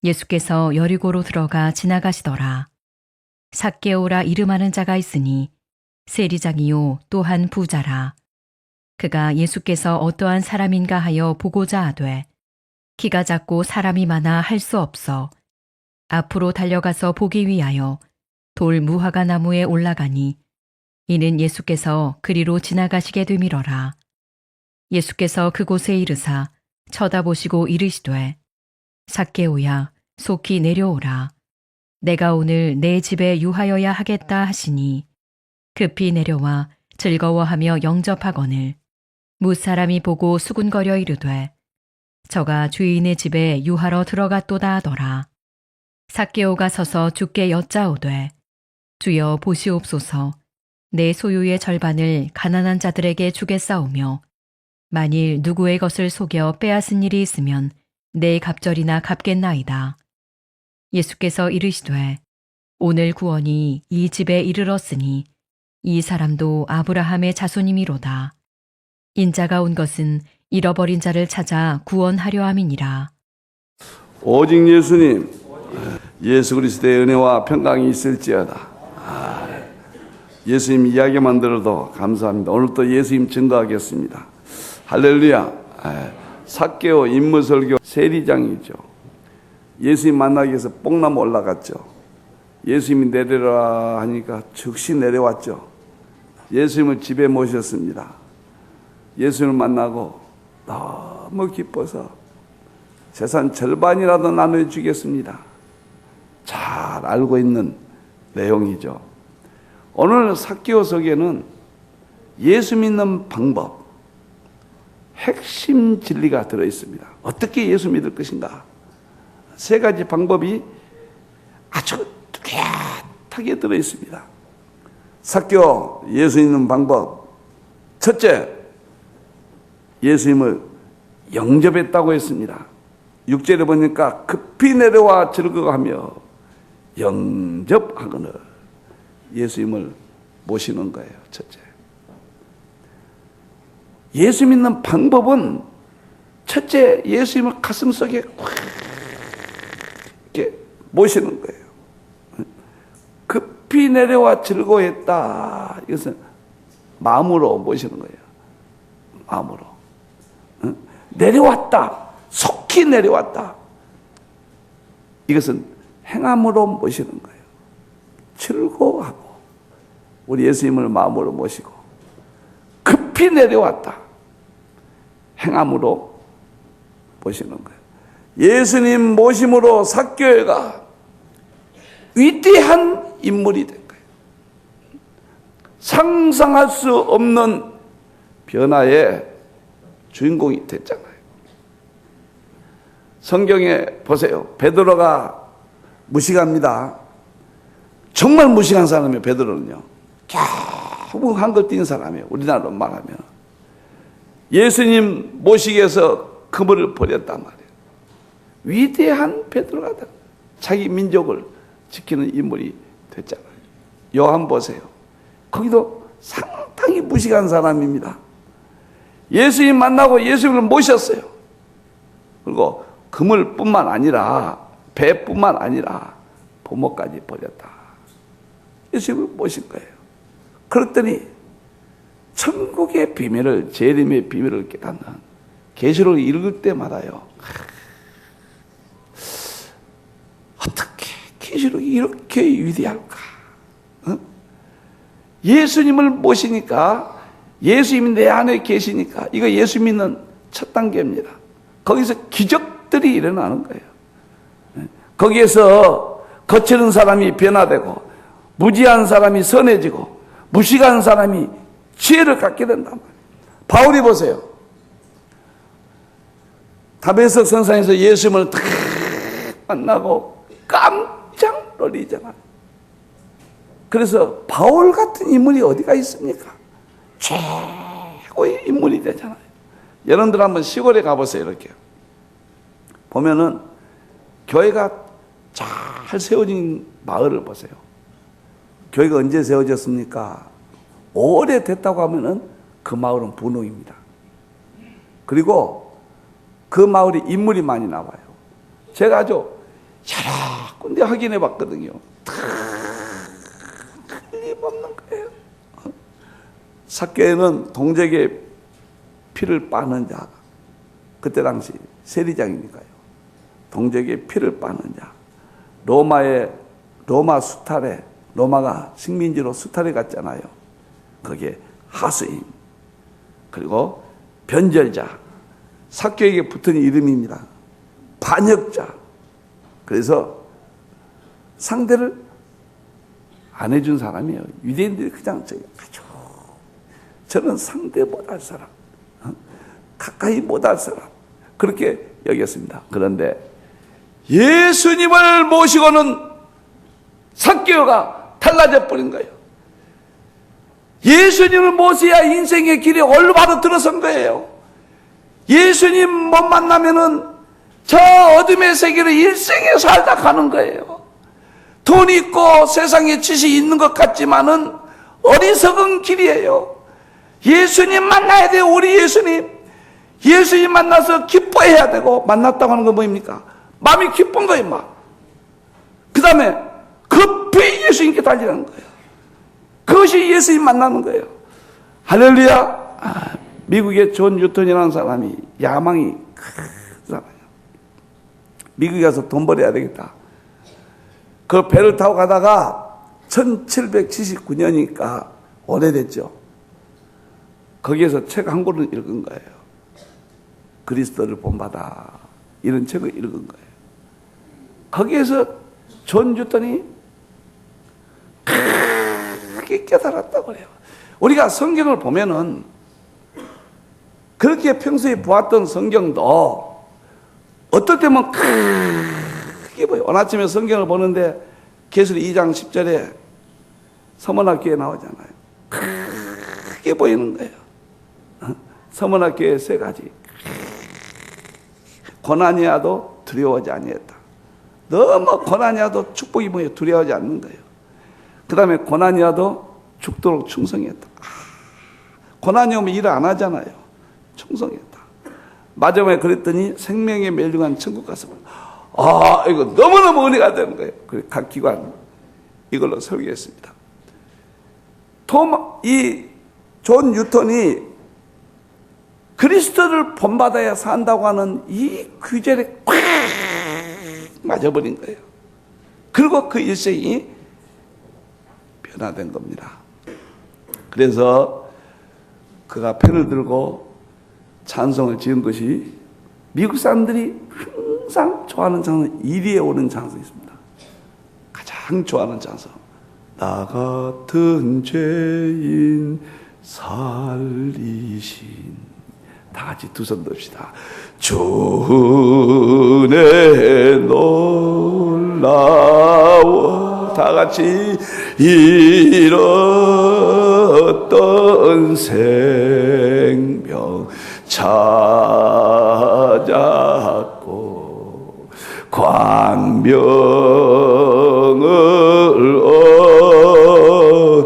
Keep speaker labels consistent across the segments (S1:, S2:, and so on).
S1: 예수께서 여리고로 들어가 지나가시더라. 삭개오라 이름하는 자가 있으니 세리장이요 또한 부자라. 그가 예수께서 어떠한 사람인가 하여 보고자 하되 키가 작고 사람이 많아 할 수 없어 앞으로 달려가서 보기 위하여 돌 무화과 나무에 올라가니 이는 예수께서 그리로 지나가시게 되밀어라. 예수께서 그곳에 이르사 쳐다보시고 이르시되 삭개오야 속히 내려오라. 내가 오늘 내 집에 유하여야 하겠다 하시니 급히 내려와 즐거워하며 영접하거늘 무사람이 보고 수군거려 이르되 저가 주인의 집에 유하러 들어갔도다 하더라. 삭개오가 서서 주께 여짜오되 주여 보시옵소서. 내 소유의 절반을 가난한 자들에게 주겠사오며 만일 누구의 것을 속여 빼앗은 일이 있으면 내 갑절이나 갚겠나이다. 예수께서 이르시되 오늘 구원이 이 집에 이르렀으니 이 사람도 아브라함의 자손이미로다. 인자가 온 것은 잃어버린 자를 찾아 구원하려 함이니라.
S2: 오직 예수님, 예수 그리스도의 은혜와 평강이 있을지어다. 예수님 이야기만 들어도 감사합니다. 오늘 또 예수님 증거하겠습니다. 할렐루야. 삭개오 인무설교 세리장이죠. 예수님 만나기 위해서 뽕나무 올라갔죠. 예수님이 내려라 하니까 즉시 내려왔죠. 예수님을 집에 모셨습니다. 예수님을 만나고 너무 기뻐서 재산 절반이라도 나눠주겠습니다. 잘 알고 있는 내용이죠. 오늘 삭개오서기에는 예수 믿는 방법, 핵심 진리가 들어있습니다. 어떻게 예수 믿을 것인가? 세 가지 방법이 아주 뚜렷하게 들어있습니다. 삭개오 예수 믿는 방법. 첫째, 예수님을 영접했다고 했습니다. 6절에 보니까 급히 내려와 즐거워하며 영접하거늘 예수님을 모시는 거예요. 첫째. 예수 믿는 방법은 첫째 예수님을 가슴속에 꽉 이렇게 모시는 거예요. 급히 내려와 즐거워했다. 이것은 마음으로 모시는 거예요. 마음으로. 내려왔다. 속히 내려왔다. 이것은 행함으로 모시는 거예요. 즐거워하고 우리 예수님을 마음으로 모시고 급히 내려왔다. 행함으로 모시는 거예요. 예수님 모심으로 삭개오가 위대한 인물이 된 거예요. 상상할 수 없는 변화의 주인공이 됐잖아요. 성경에 보세요. 베드로가 무식합니다. 정말 무식한 사람이에요. 베드로는요. 겨우 한글 띈 사람이에요. 우리나라로 말하면. 예수님 모시기 위해서 그물을 버렸단 말이에요. 위대한 베드로가 자기 민족을 지키는 인물이 됐잖아요. 요한 보세요. 거기도 상당히 무식한 사람입니다. 예수님 만나고 예수님을 모셨어요. 그리고 그물뿐만 아니라 배뿐만 아니라 부모까지 버렸다. 예수님을 모신 거예요. 그랬더니 천국의 비밀을, 재림의 비밀을 깨닫는 계시록을 읽을 때마다요. 어떻게 계시록이 이렇게 위대할까? 예수님을 모시니까 예수님이 내 안에 계시니까 이거 예수 믿는 첫 단계입니다. 거기서 기적들이 일어나는 거예요. 거기에서 거칠은 사람이 변화되고 무지한 사람이 선해지고 무식한 사람이 지혜를 갖게 된단 말이에요. 바울이 보세요. 다메섹 선상에서 예수님을 탁 만나고 깜짝 놀리잖아요. 그래서 바울 같은 인물이 어디가 있습니까? 최고의 인물이 되잖아요. 여러분들 한번 시골에 가보세요. 이렇게 보면은 교회가 잘 세워진 마을을 보세요. 교회가 언제 세워졌습니까? 오래됐다고 하면은 그 마을은 분홍입니다. 그리고 그 마을에 인물이 많이 나와요. 제가 아주 여러 군데 확인해 봤거든요. 다 틀림없는 거예요. 삭개오는 동족의 피를 빠는 자, 그때 당시 세리장이니까요. 동족의 피를 빠는 자, 로마 수탈에, 로마가 식민지로 수탈에 갔잖아요. 거기에 하수인, 그리고 변절자, 삭개오에게 붙은 이름입니다. 반역자. 그래서 상대를 안 해준 사람이에요. 유대인들이 그냥 저는 상대 못할 사람, 가까이 못할 사람, 그렇게 여겼습니다. 그런데 예수님을 모시고는 삭개오가 달라져 버린 거예요. 예수님을 모셔야 인생의 길이 올바로 들어선 거예요. 예수님 못 만나면은 저 어둠의 세계를 일생에 살다 가는 거예요. 돈 있고 세상에 지식이 있는 것 같지만은 어리석은 길이에요. 예수님 만나야 돼요. 우리 예수님 만나서 기뻐해야 되고, 만났다고 하는 건 뭐입니까? 마음이 기쁜 거예요. 막. 그 다음에 급히 예수님께 달리는 거예요. 그것이 예수님 만나는 거예요. 할렐루야. 미국의 존 뉴턴이라는 사람이 야망이 크잖아요. 미국에 가서 돈 벌어야 되겠다. 그 배를 타고 가다가 1779년이니까 오래됐죠. 거기에서 책 한 권을 읽은 거예요. 그리스도를 본받아, 이런 책을 읽은 거예요. 거기에서 존 뉴턴이 크게 깨달았다고 해요. 우리가 성경을 보면은 그렇게 평소에 보았던 성경도 어떨 때면 크게 보여요. 오늘 아침에 성경을 보는데 계시록 2장 10절에 서문학교에 나오잖아요. 크게 보이는 거예요. 서문학교의 세 가지. 고난이 와도 두려워하지 아니했다. 너무 고난이 와도 축복이 뭐예요? 두려워하지 않는 거예요. 그 다음에 고난이 와도 죽도록 충성했다. 고난이 오면 일 안 하잖아요. 충성했다. 마지막에 그랬더니 생명의 멸류관 천국 가서 이거 너무너무 은혜가 되는 거예요. 그래서 각 기관 이걸로 설계했습니다. 이 존 뉴턴이 그리스도를 본받아야 산다고 하는 이 규절에 꽉 맞아버린 거예요. 그리고 그 일생이 변화된 겁니다. 그래서 그가 펜을 들고 찬송을 지은 것이 미국 사람들이 항상 좋아하는 찬송, 1위에 오는 찬송이 있습니다. 가장 좋아하는 찬송. 나 같은 죄인 살리신, 다 같이 두 손 듭시다. 주의 놀라워, 다 같이 잃었던 생명 찾았고 광명을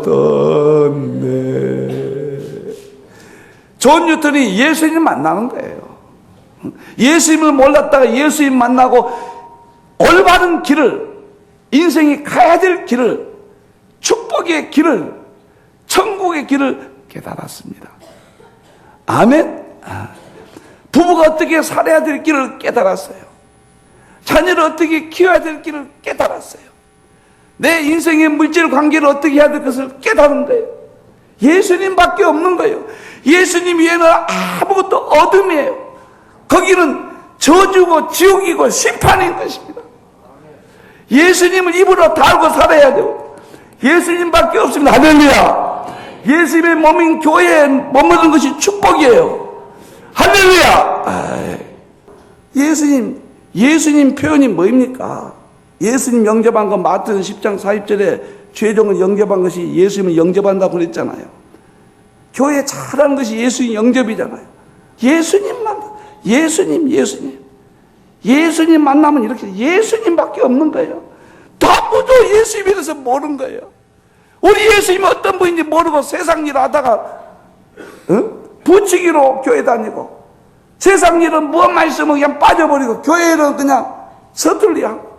S2: 얻었네. 존 뉴턴이 예수님 만나는 거예요. 예수님을 몰랐다가 예수님 만나고 올바른 길을, 인생이 가야 될 길을, 축복의 길을, 천국의 길을 깨달았습니다. 아멘. 부부가 어떻게 살아야 될 길을 깨달았어요. 자녀를 어떻게 키워야 될 길을 깨달았어요. 내 인생의 물질 관계를 어떻게 해야 될 것을 깨달은 거예요. 예수님밖에 없는 거예요. 예수님 위에는 아무것도 어둠이에요. 거기는 저주고 지옥이고 심판인 것입니다. 예수님을 입으로 달고 살아야 돼요. 예수님밖에 없습니다. 할렐루야. 예수님의 몸인 교회에 머무는 것이 축복이에요. 할렐루야. 예수님 표현이 뭐입니까? 예수님 영접한 건 마태복음 10장 40절에 죄종을 영접한 것이 예수님을 영접한다고 그랬잖아요. 교회 잘하는 것이 예수님 영접이잖아요. 예수님 만나면 이렇게 예수님밖에 없는 거예요. 아무도 예수님에 대해서 모르는 거예요. 우리 예수님이 어떤 분인지 모르고 세상 일 하다가 부치기로 교회 다니고, 세상 일은 무엇만 있으면 그냥 빠져버리고, 교회는 그냥 서툴리 하고,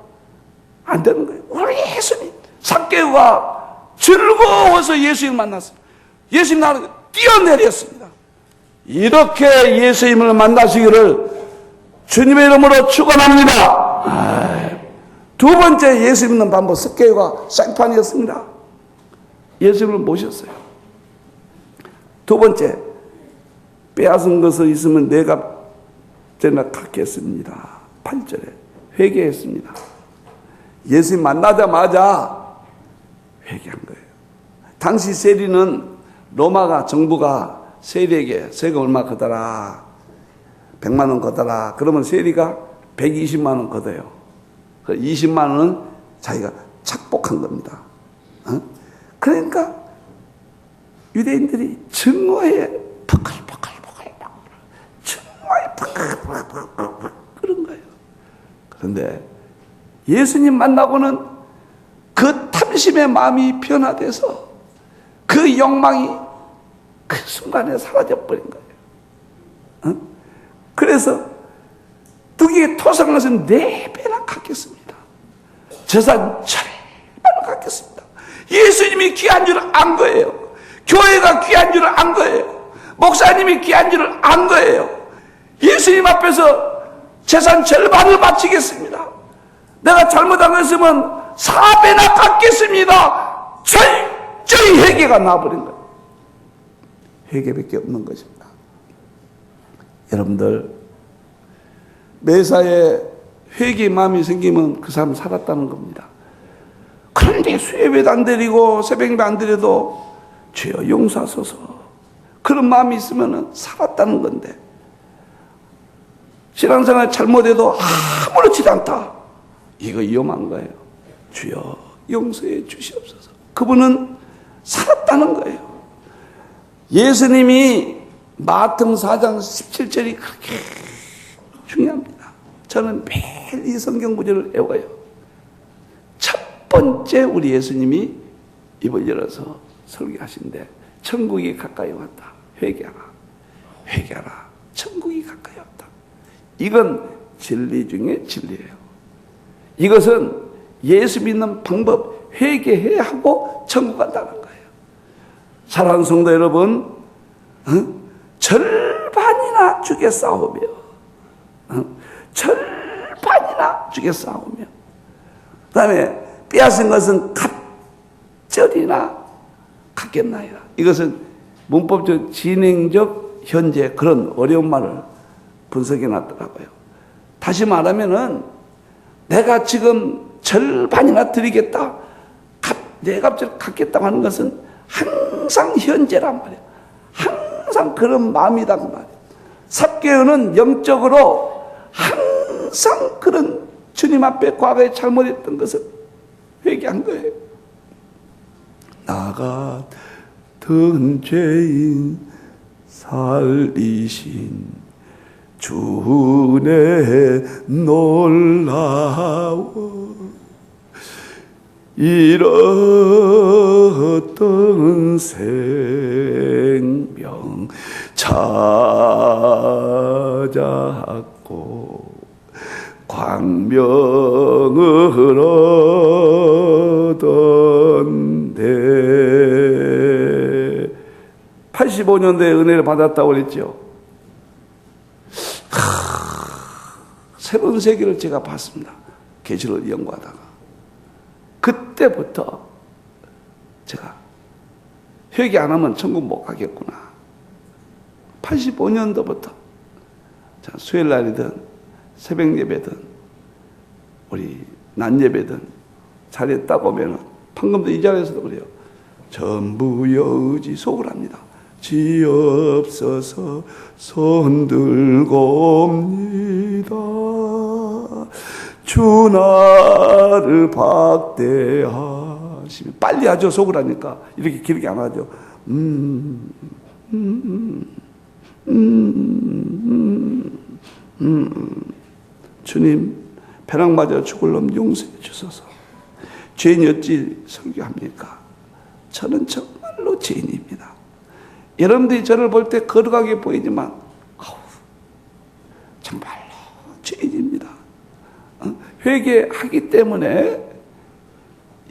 S2: 안 되는 거예요. 우리 예수님. 삭개오가 즐거워서 예수님을 만났어요. 예수님 나를 뛰어내렸습니다. 이렇게 예수님을 만나시기를 주님의 이름으로 축원합니다. 두 번째 예수 믿는 방법, 삭개오가 생판이었습니다. 예수님을 모셨어요. 두 번째, 빼앗은 것을 있으면 내가 전에 갚겠습니다. 8절에 회개했습니다. 예수님 만나자마자 회개한 거예요. 당시 세리는 로마가 정부가 세리에게 세금 얼마 걷어라, 100만 원 걷어라. 그러면 세리가 120만 원 걷어요. 20만 원은 자기가 착복한 겁니다. 그러니까 유대인들이 증오에 그런 거예요. 그런데 예수님 만나고는 그 탐심의 마음이 변화돼서 그 욕망이 그 순간에 사라져버린 거예요. 그래서 뚜기에 토성을 해서 4배나 갚겠습니다. 재산 절반을 갚겠습니다. 예수님이 귀한 줄 안 거예요. 교회가 귀한 줄 안 거예요. 목사님이 귀한 줄 안 거예요. 예수님 앞에서 재산 절반을 바치겠습니다. 내가 잘못한 거 있으면 4배나 갚겠습니다. 철저히 회개가 나와버린 거예요. 회개밖에 없는 것입니다. 여러분들, 매사에 회개의 마음이 생기면 그 사람 살았다는 겁니다. 그런데 수예배도 안 드리고 새벽예배 안 드려도 주여 용서하소서, 그런 마음이 있으면 살았다는 건데, 신앙생활 잘못해도 아무렇지도 않다, 이거 위험한 거예요. 주여 용서해 주시옵소서. 그분은 살았다는 거예요. 예수님이 마태복음 4장 17절이 그렇게 중요합니다. 저는 매일 이 성경 구절을 외워요. 첫 번째 우리 예수님이 입을 열어서 설교하신데, 천국이 가까이 왔다. 회개하라. 회개하라. 천국이 가까이 왔다. 이건 진리 중에 진리예요. 이것은 예수 믿는 방법, 회개해야 하고 천국 간다는 거예요. 사랑하는 성도 여러분, 절반이나 주겠사오며, 절반이나 주겠사오며, 그 다음에 빼앗은 것은 갑절이나 갖겠나이다. 이것은 문법적, 진행적, 현재 그런 어려운 말을 분석해 놨더라고요. 다시 말하면은 내가 지금 절반이나 드리겠다, 내 값을 갖겠다고 하는 것은 항상 현재란 말이에요. 항상 그런 마음이란 말이에요. 삭개오는 영적으로 항상 그런 주님 앞에 과거에 잘못했던 것을 회개한 거예요. 나 같은 죄인 살리신 주내 놀라워, 잃었던 생명 찾았고 광명을 얻었네. 85년도에 은혜를 받았다고 그랬죠. 새로운 세계를 제가 봤습니다. 계시를 연구하다가. 그때부터 제가 회개 안 하면 천국 못 가겠구나. 85년도부터 수요일 날이든 새벽 예배든 우리 낮 예배든 자리에 딱 오면, 방금도 이 자리에서도 그래요. 전부 여지 속을 합니다. 지없어서 손들고 옵니다. 주 나를 박대하시면, 빨리 하죠. 속을 하니까 이렇게 길게 안 하죠. 주님, 벼락 맞아 죽을 놈 용서해 주소서. 죄인이 어찌 설교합니까? 저는 정말로 죄인입니다. 여러분들이 저를 볼 때 거룩하게 보이지만 정말로 죄인입니다. 회개하기 때문에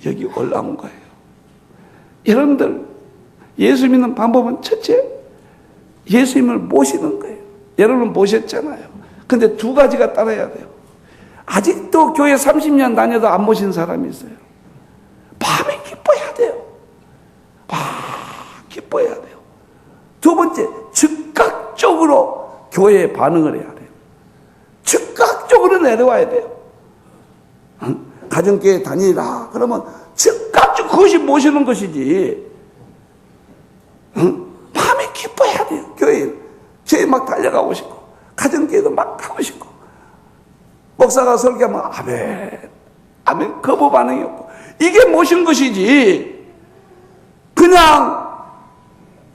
S2: 여기 올라온 거예요. 여러분들, 예수 믿는 방법은 첫째, 예수님을 모시는 거예요. 여러분 모셨잖아요. 근데 두 가지가 따라야 돼요. 아직도 교회 30년 다녀도 안 모신 사람이 있어요. 마음이 기뻐야 돼요. 기뻐야 돼요. 두 번째, 즉각적으로 교회에 반응을 해야 돼요. 즉각적으로 내려와야 돼요. 가정교회 다니라 그러면 즉각적으로 그것이 모시는 것이지. 마음이 기뻐야 돼요. 교회에 막 달려가고 싶고 가정교회도 막 가고 싶고 목사가 설교하면 아멘 거부 반응이 없고 이게 모시는 것이지. 그냥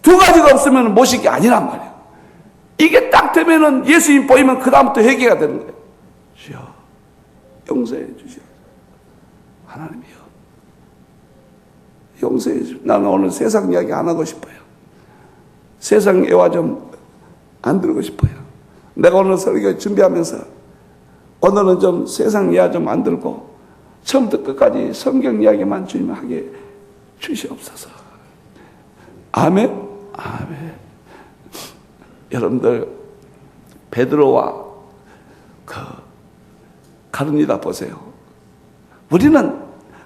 S2: 두 가지가 없으면 모실 게 아니란 말이에요. 이게 딱 되면은 예수님 보이면 그 다음부터 회개가 되는 거예요. 주여 용서해 주시오. 하나님이요 용서해 주시오. 나는 오늘 세상 이야기 안 하고 싶어요. 세상 애화 좀 안 들고 싶어요. 내가 오늘 설교 준비하면서 오늘은 좀 세상 이야기 좀 안 들고 처음부터 끝까지 성경 이야기만 주님 하게 주시옵소서. 아멘. 아멘. 여러분들 베드로와 가룟유다 보세요. 우리는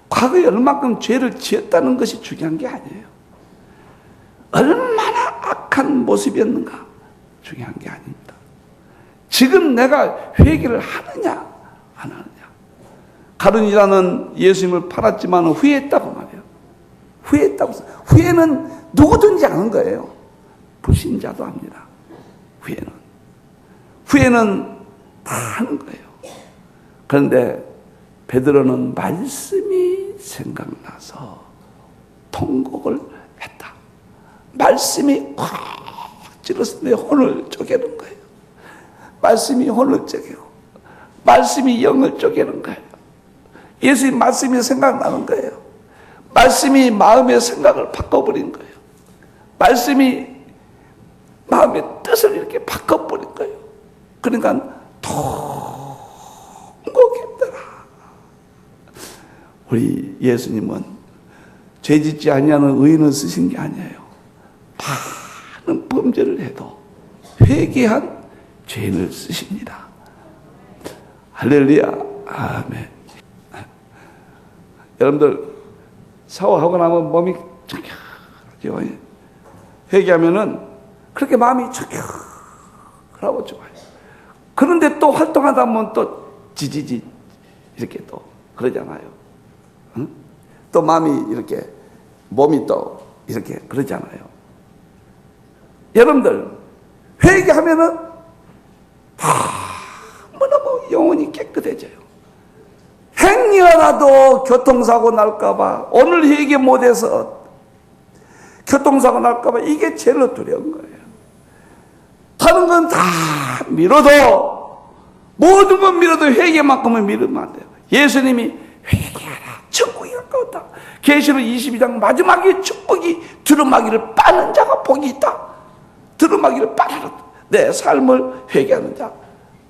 S2: 과거에 얼마큼 죄를 지었다는 것이 중요한 게 아니에요. 얼마나 악한 모습이었는가 중요한 게 아닙니다. 지금 내가 회개를 하느냐 안 하느냐. 가룟유다는 예수님을 팔았지만 후회했다고 말해요. 후회했다고. 후회는 누구든지 하는 거예요. 불신자도 합니다. 후회는 다 하는 거예요. 그런데 베드로는 말씀이 생각나서 통곡을 했다. 말씀이 콱 찔러서 내 혼을 쪼개는 거예요. 말씀이 혼을 쪼개고 말씀이 영을 쪼개는 거예요. 예수님 말씀이 생각나는 거예요. 말씀이 마음의 생각을 바꿔버린 거예요. 말씀이 마음의 뜻을 이렇게 바꿔버린 거예요. 그러니까 통곡했더라. 우리 예수님은 죄짓지 아니하는 의인을 쓰신 게 아니에요. 많은 범죄를 해도 회개한 죄인을 쓰십니다. 할렐루야. 아멘. 여러분들 샤워하고 나면 몸이 청결하죠. 회개하면은 그렇게 마음이 청결하고 좋아요. 그런데 또 활동하다 보면 또 지지지 이렇게 또 그러잖아요. 응? 또 마음이 이렇게 몸이 또 이렇게 그러잖아요. 여러분들 회개하면은 너무너무 영혼이 깨끗해져요. 행여라도 교통사고 날까봐 오늘 회개 못해서 교통사고 날까봐 이게 제일 두려운 거예요. 다른 건 다 미뤄도 모든 건 미뤄도 회개만큼은 미루면 안 돼요. 예수님이 회개하라 천국이 가까웠다. 계시록 22장 마지막에 축복이 두루마기를 빠는 자가 복이 있다. 두루마기를 빠르라. 내 삶을 회개하는 자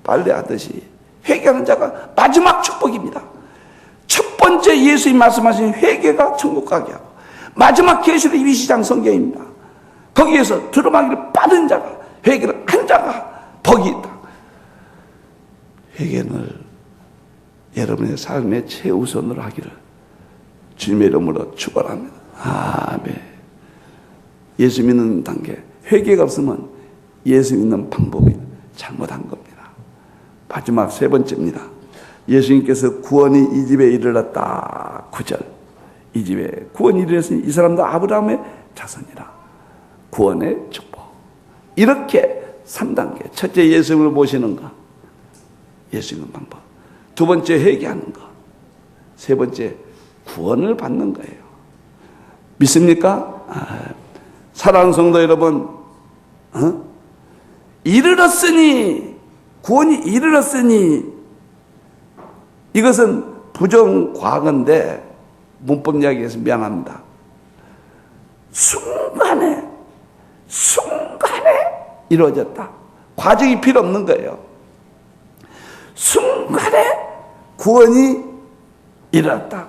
S2: 빨래하듯이 회개하는 자가 마지막 축복입니다. 첫 번째 예수님 말씀하신 회개가 천국 가게 하고 마지막 계시록 22장 성경입니다. 거기에서 두루마기를 빠른 자가 회개를 한 자가 복이 있다. 회개를 여러분의 삶의 최우선으로 하기를 주님의 이름으로 축원합니다. 아멘. 예수 믿는 단계 회개가 없으면 예수 믿는 방법이 잘못한 겁니다. 마지막 세 번째입니다. 예수님께서 구원이 이 집에 이르렀다. 9절. 이 집에 구원이 이르렀으니 이 사람도 아브라함의 자손이라. 구원의 축복. 이렇게 3단계. 첫째 예수님을 모시는 것. 예수 믿는 방법. 두 번째 회개하는 것. 세 번째 구원을 받는 거예요. 믿습니까? 사랑하는 성도 여러분, 이르렀으니 구원이 이르렀으니 이것은 부정과거인데 문법 이야기해서 미안합니다. 순간에 이루어졌다. 과정이 필요 없는 거예요. 순간에 구원이 일어났다.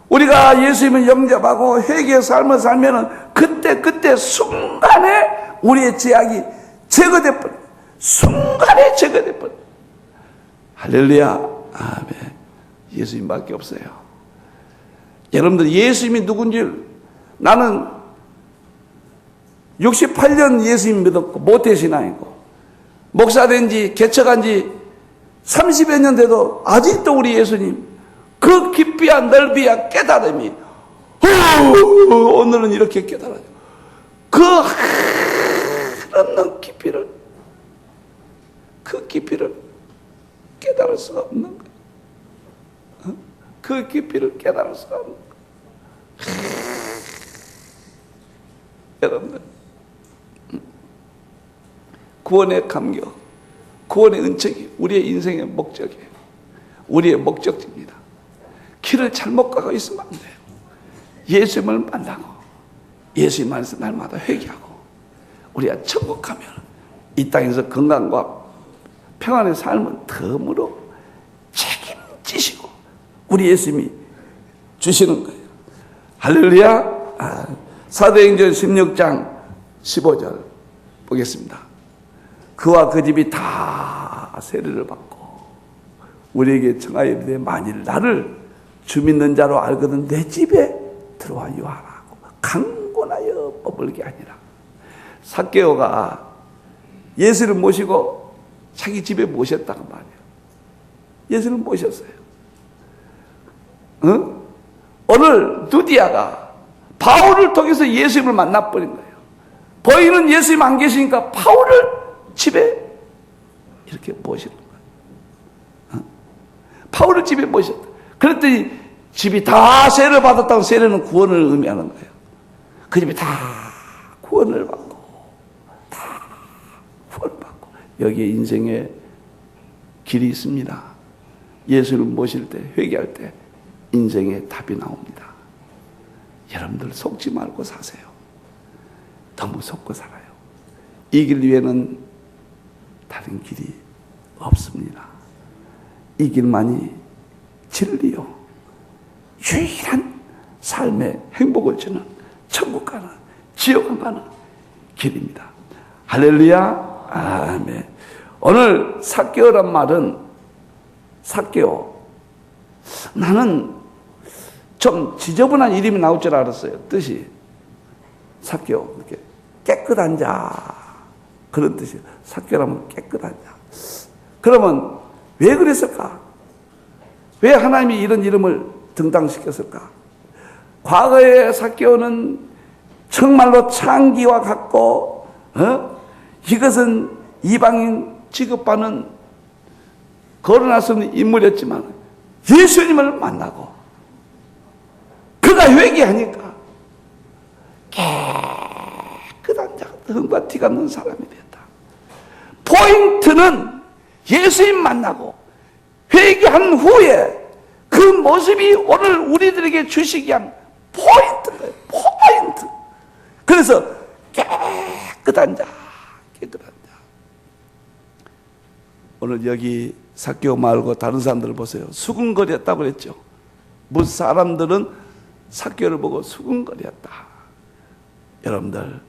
S2: 우리가 예수님을 영접하고 회개의 삶을 살면은 그때 순간에 우리의 죄악이 제거돼 버려. 순간에 제거돼 버려. 할렐루야. 아멘. 예수님밖에 없어요. 여러분들 예수님이 누군지, 나는 68년 예수님 믿었고 모태신앙이고 목사된 지 개척한 지 30여 년 돼도 아직도 우리 예수님 그 깊이와 넓이와 깨달음이 오늘은 이렇게 깨달아요. 그 한없는 깊이를, 그 깊이를 깨달을 수가 없는 거예요. 그 깊이를 깨달을 수가 없는 거예요. 여러분들, 구원의 감격, 구원의 은총이 우리의 인생의 목적이에요. 우리의 목적지입니다. 길을 잘못 가고 있으면 안 돼요. 예수님을 만나고 예수님 안에서 날마다 회개하고 우리가 천국 가면 이 땅에서 건강과 평안의 삶은 덤으로 책임지시고 우리 예수님이 주시는 거예요. 할렐루야. 사도행전 16장 15절 보겠습니다. 그와 그 집이 다 세례를 받고 우리에게 청하여 이르되 만일 나를 주 믿는 자로 알거든 내 집에 들어와 유하라고 강권하여 머물게 아니라. 삭개오가 예수를 모시고 자기 집에 모셨다고 말이에요. 예수를 모셨어요. 오늘 누디아가 바울을 통해서 예수님을 만나버린 거예요. 보이는 예수님 안 계시니까 바울을 집에 이렇게 모시는 거예요. 바울을 집에 모셨다. 그랬더니 집이 다 세례를 받았다고. 세례는 구원을 의미하는 거예요. 그 집이 다 구원을 받고 다 구원을 받고 여기에 인생의 길이 있습니다. 예수를 모실 때, 회개할 때 인생의 답이 나옵니다. 여러분들 속지 말고 사세요. 너무 속고 살아요. 이 길 위에는 다른 길이 없습니다. 이 길만이 진리요, 유일한 삶의 행복을 주는, 천국 가는, 지옥 가는 길입니다. 할렐루야. 아멘. 오늘 삭개오란 말은, 삭개오, 나는 좀 지저분한 이름이 나올 줄 알았어요. 뜻이 삭개오, 이렇게 깨끗한 자, 그런 뜻이에요. 삭개오라면 깨끗한 자. 그러면 왜 그랬을까? 왜 하나님이 이런 이름을 등장시켰을까? 과거의 삭개오는 정말로 창기와 같고, 이것은 이방인 취급받는 거론할 수 없는 인물이었지만 예수님을 만나고 그가 회개하니까 깨끗한 자가 흥과 티가 나는 사람이 됐다. 포인트는 예수님 만나고 회개한 후에 그 모습이 오늘 우리들에게 주시기 위한 포인트예요. 포인트. 그래서 깨끗한 자, 깨끗한 자. 오늘 여기 삭개오 말고 다른 사람들을 보세요. 수군거렸다고 그랬죠. 무슨 사람들은 삭개오를 보고 수군거렸다. 여러분들,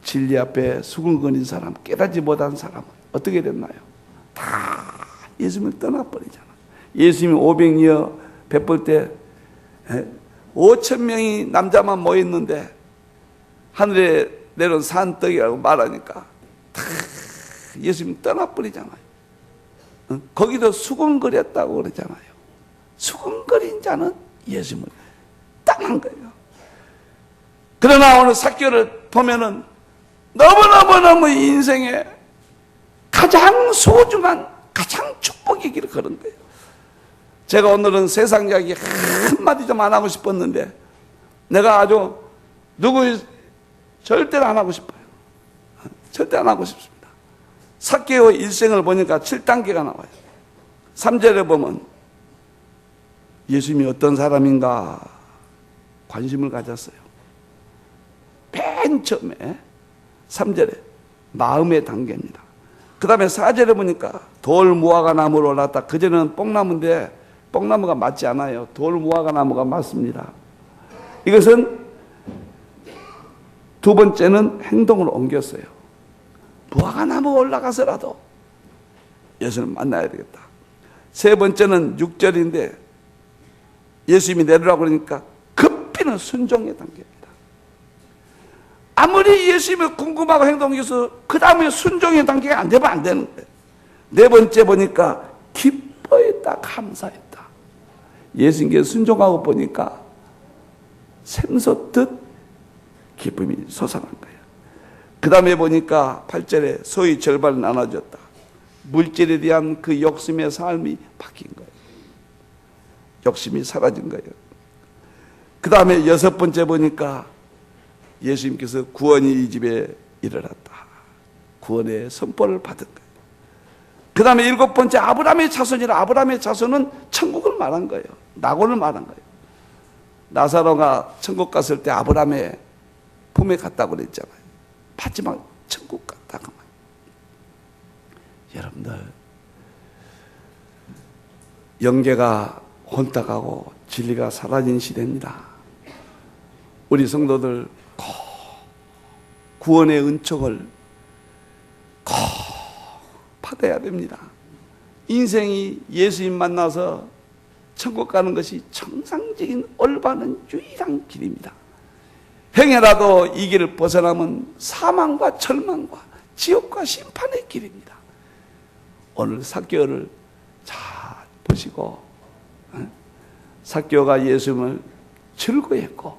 S2: 진리 앞에 수군거린 사람, 깨닫지 못한 사람은 어떻게 됐나요? 다 예수님을 떠나버리잖아. 예수님이 500여 베풀 때 5,000명이 남자만 모였는데 하늘에 내려온 산떡이라고 말하니까 다 예수님 떠나버리잖아요. 거기도 수군거렸다고 그러잖아요. 수군거린 자는 예수님을 떠난 거예요. 그러나 오늘 삭개오를 보면은 너무너무너무 인생에 가장 소중한, 가장 축복의 길을 걸은 거예요. 제가 오늘은 세상 이야기 한마디 좀 안 하고 싶었는데 내가 아주 절대로 안 하고 싶어요. 절대 안 하고 싶습니다. 삭개오 일생을 보니까 7단계가 나와요. 3절에 보면 예수님이 어떤 사람인가 관심을 가졌어요. 맨 처음에 3절에 마음의 단계입니다. 그 다음에 4절에 보니까 돌 무화과 나무로 올랐다. 그전에는 뽕나무인데 뽕나무가 맞지 않아요. 돌무화과 나무가 맞습니다. 이것은 두 번째는 행동을 옮겼어요. 무화과 나무 올라가서라도 예수를 만나야 되겠다. 세 번째는 6절인데 예수님이 내려라고 그러니까 급히는 순종의 단계입니다. 아무리 예수님이 궁금하고 행동해서 그 다음에 순종의 단계가 안 되면 안 되는 거예요. 네 번째 보니까 기뻐했다, 감사했다. 예수님께 순종하고 보니까 샘솟듯 기쁨이 솟아난 거예요. 그 다음에 보니까 8절에 소위 절반을 나눠줬다. 물질에 대한 그 욕심의 삶이 바뀐 거예요. 욕심이 사라진 거예요. 그 다음에 여섯 번째 보니까 예수님께서 구원이 이 집에 일어났다. 구원의 선포를 받은 거예요. 그 다음에 일곱 번째 아브라함의 자손이라. 아브라함의 자손은 천국을 말한 거예요. 낙원을 말한 거예요. 나사로가 천국 갔을 때 아브라함의 품에 갔다고 그랬잖아요. 마지막 천국 갔다가. 여러분들, 영계가 혼탁하고 진리가 사라진 시대입니다. 우리 성도들 꼭 구원의 은총을 꼭 받아야 됩니다. 인생이 예수님 만나서 천국 가는 것이 정상적인 올바른 유일한 길입니다. 행여라도 이 길을 벗어나면 사망과 절망과 지옥과 심판의 길입니다. 오늘 삭개오를 잘 보시고, 삭개오가 예수님을 즐거워했고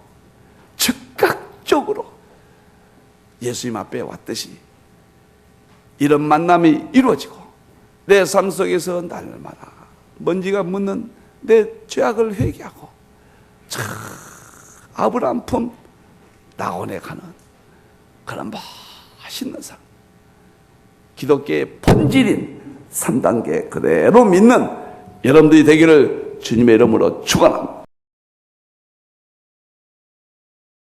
S2: 즉각적으로 예수님 앞에 왔듯이 이런 만남이 이루어지고 내 삶 속에서 날마다 먼지가 묻는 내 죄악을 회개하고 아브라함 품 낙원에 가는 그런 멋있는 삶, 기독교의 본질인 3단계 그대로 믿는 여러분들이 되기를 주님의 이름으로 축원합니다.